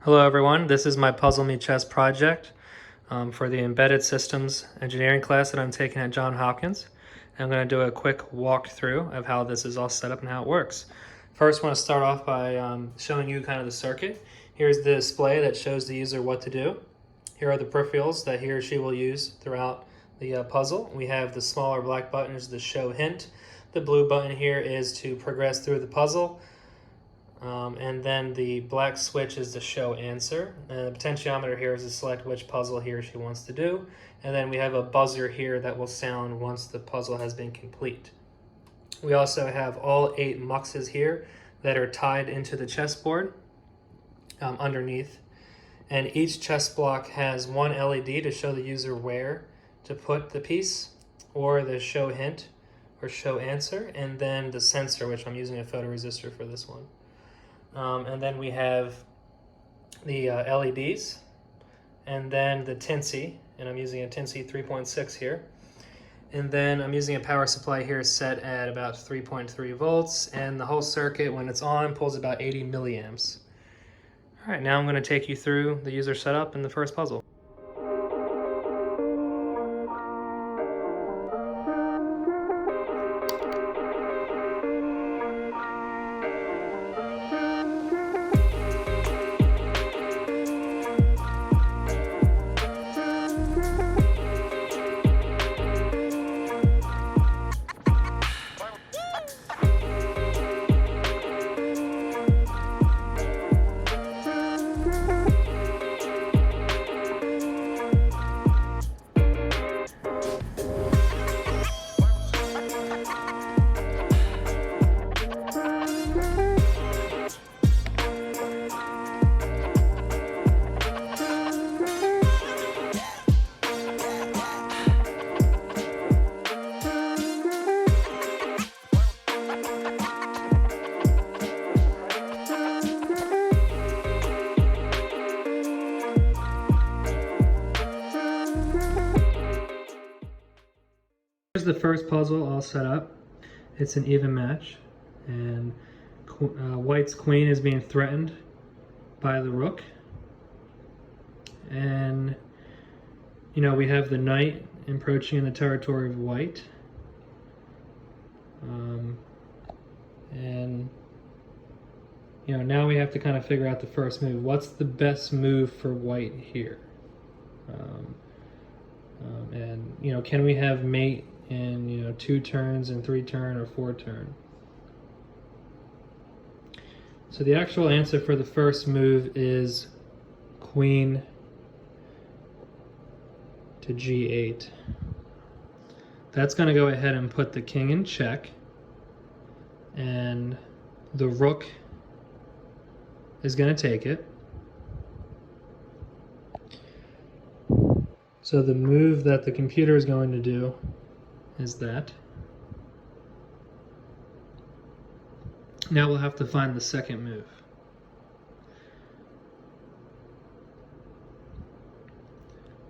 Hello everyone, this is my Puzzle Me Chess project for the Embedded Systems Engineering class that I'm taking at Johns Hopkins. I'm going to do a quick walkthrough of how this is all set up and how it works. First, I want to start off by showing you kind of the circuit. Here's the display that shows the user what to do. Here are the peripherals that he or she will use throughout the puzzle. We have the smaller black button is the show hint. The blue button here is to progress through the puzzle. And then the black switch is the show answer. And the potentiometer here is to select which puzzle he or she wants to do. And then we have a buzzer here that will sound once the puzzle has been complete. We also have all 8 muxes here that are tied into the chessboard underneath. And each chess block has one LED to show the user where to put the piece, or the show hint or show answer, and then the sensor, which I'm using a photoresistor for this one. And then we have the LEDs, and then the Tinsy, and I'm using a Tinsy 3.6 here. And then I'm using a power supply here set at about 3.3 volts, and the whole circuit, when it's on, pulls about 80 milliamps. All right, now I'm going to take you through the user setup in the first puzzle. Here's the first puzzle all set up. It's an even match, and White's queen is being threatened by the rook. And we have the knight encroaching in the territory of White. And now we have to kind of figure out the first move. What's the best move for White here? And can we have mate in 2 turns and 3 turn or 4 turn? So the actual answer for the first move is queen to g8. That's going to go ahead and put the king in check, and the rook is going to take it. So the move that the computer is going to do is that. Now we'll have to find the second move.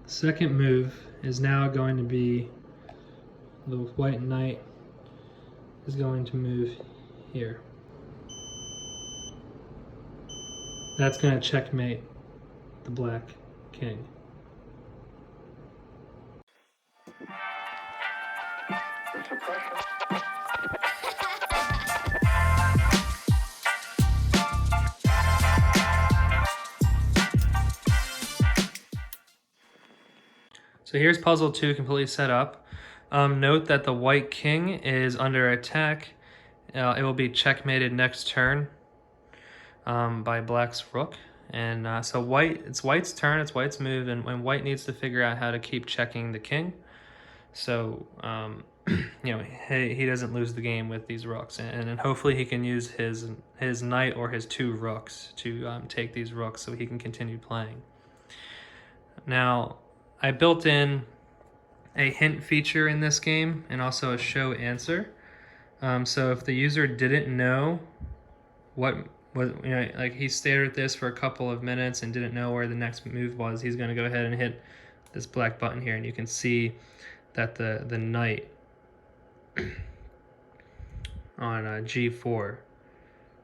The second move is now going to be the white knight is going to move here. That's going to checkmate the black king. So here's puzzle 2 completely set up. Note that the white king is under attack. It will be checkmated next turn by black's rook. And so it's white's turn, it's white's move, and white needs to figure out how to keep checking the king. So, he doesn't lose the game with these rooks, and hopefully he can use his knight or his 2 rooks to take these rooks so he can continue playing. Now, I built in a hint feature in this game and also a show answer. So if the user didn't know like he stared at this for a couple of minutes and didn't know where the next move was, he's going to go ahead and hit this black button here, and you can see that the knight on G4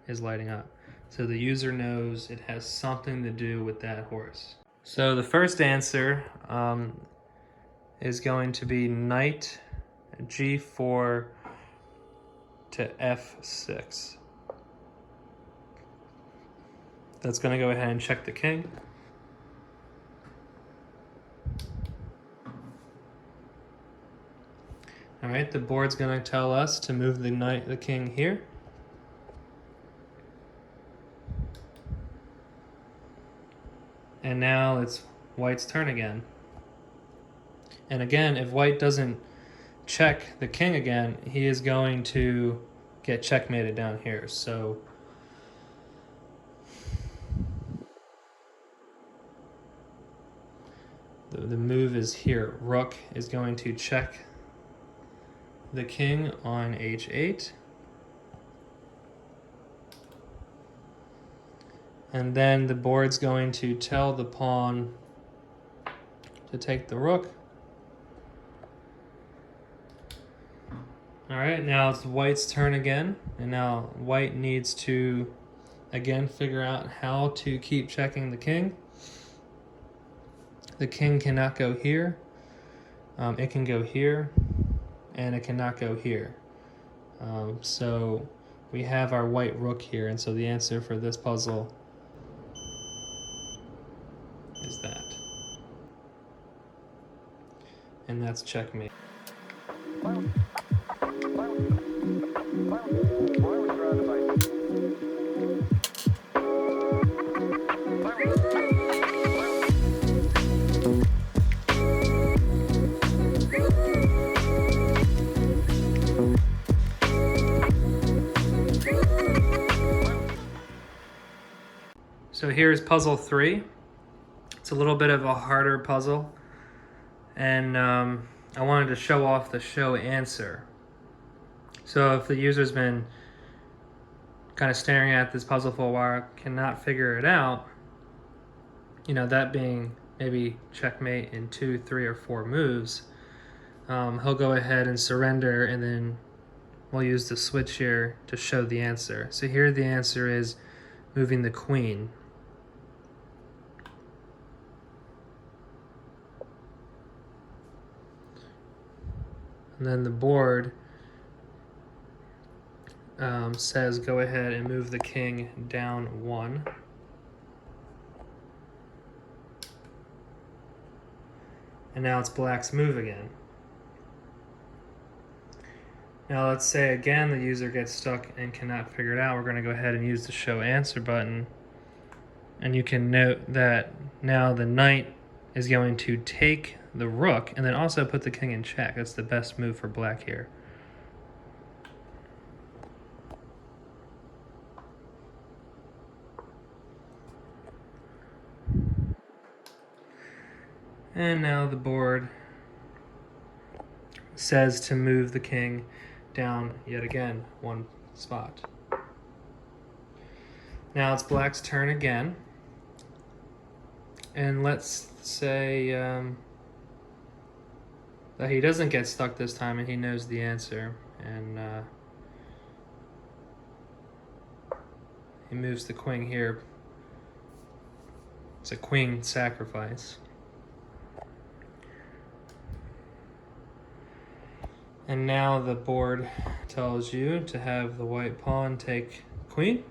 is lighting up. so the user knows it has something to do with that horse. So the first answer is going to be knight g4 to f6. That's going to go ahead and check the king. All right, the board's going to tell us to move the king here. And now it's white's turn again. And again, if white doesn't check the king again, he is going to get checkmated down here. So the move is here. Rook is going to check the king on h8. And then the board's going to tell the pawn to take the rook. All right, now it's white's turn again. And now white needs to, again, figure out how to keep checking the king. The king cannot go here. It can go here, and it cannot go here. So we have our white rook here, and so the answer for this puzzle is that. And that's checkmate. So here's puzzle 3. It's a little bit of a harder puzzle, and I wanted to show off the show answer. So if the user's been kind of staring at this puzzle for a while, cannot figure it out, you know, that being maybe checkmate in 2, 3, or 4 moves, he'll go ahead and surrender, and then we'll use the switch here to show the answer. So here the answer is moving the queen. And then the board says go ahead and move the king down 1. And now it's black's move again. Now let's say again the user gets stuck and cannot figure it out. We're going to go ahead and use the show answer button. And you can note that now the knight is going to take the rook and then also put the king in check. That's the best move for black here. And now the board says to move the king down yet again 1 spot. Now it's black's turn again. And let's say that he doesn't get stuck this time and he knows the answer. And he moves the queen here. It's a queen sacrifice. And now the board tells you to have the white pawn take queen.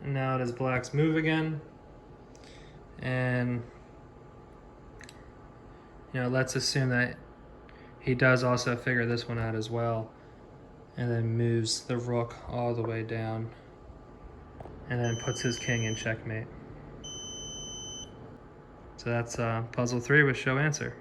And now it is black's move again. And, you know, let's assume that he does also figure this one out as well. And then moves the rook all the way down. And then puts his king in checkmate. So that's puzzle 3 with show answer.